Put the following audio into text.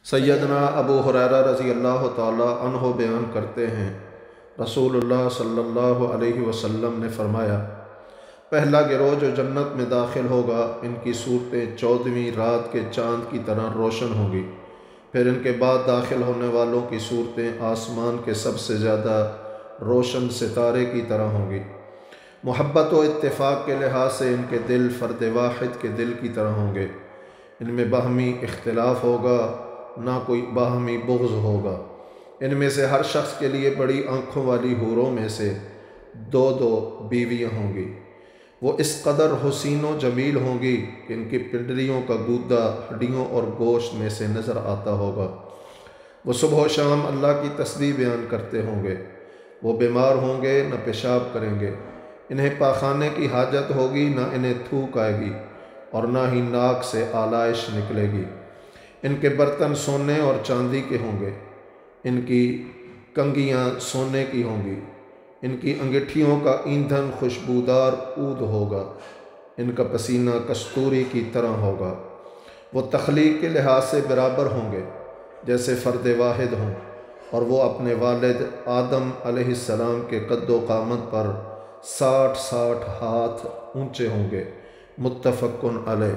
سیدنا ابو ہریرہ رضی اللہ تعالی عنہ بیان کرتے ہیں، رسول اللہ صلی اللہ علیہ وسلم نے فرمایا، پہلا گروہ جو جنت میں داخل ہوگا ان کی صورتیں 14ویں رات کے چاند کی طرح روشن ہوں گی، پھر ان کے بعد داخل ہونے والوں کی صورتیں آسمان کے سب سے زیادہ روشن ستارے کی طرح ہوں گی۔ محبت و اتفاق کے لحاظ سے ان کے دل فرد واحد کے دل کی طرح ہوں گے، ان میں باہمی اختلاف ہوگا، نہ کوئی باہمی بغض ہوگا۔ ان میں سے ہر شخص کے لیے بڑی آنکھوں والی حوروں میں سے 2 بیویاں ہوں گی۔ وہ اس قدر حسین و جمیل ہوں گی کہ ان کی پنڈلیوں کا گودا ہڈیوں اور گوشت میں سے نظر آتا ہوگا۔ وہ صبح و شام اللہ کی تسبیح بیان کرتے ہوں گے۔ وہ بیمار ہوں گے، نہ پیشاب کریں گے۔ انہیں پاخانے کی حاجت ہوگی، نہ انہیں تھوک آئے گی، اور نہ ہی ناک سے آلائش نکلے گی۔ ان کے برتن سونے اور چاندی کے ہوں گے، ان کی کنگھیاں سونے کی ہوں گی، ان کی انگیٹھیوں کا ایندھن خوشبودار عود ہوگا، ان کا پسینہ کستوری کی طرح ہوگا۔ وہ تخلیق کے لحاظ سے برابر ہوں گے جیسے فرد واحد ہوں، اور وہ اپنے والد آدم علیہ السلام کے قد و قامت پر 60 ہاتھ اونچے ہوں گے۔ متفق علیہ۔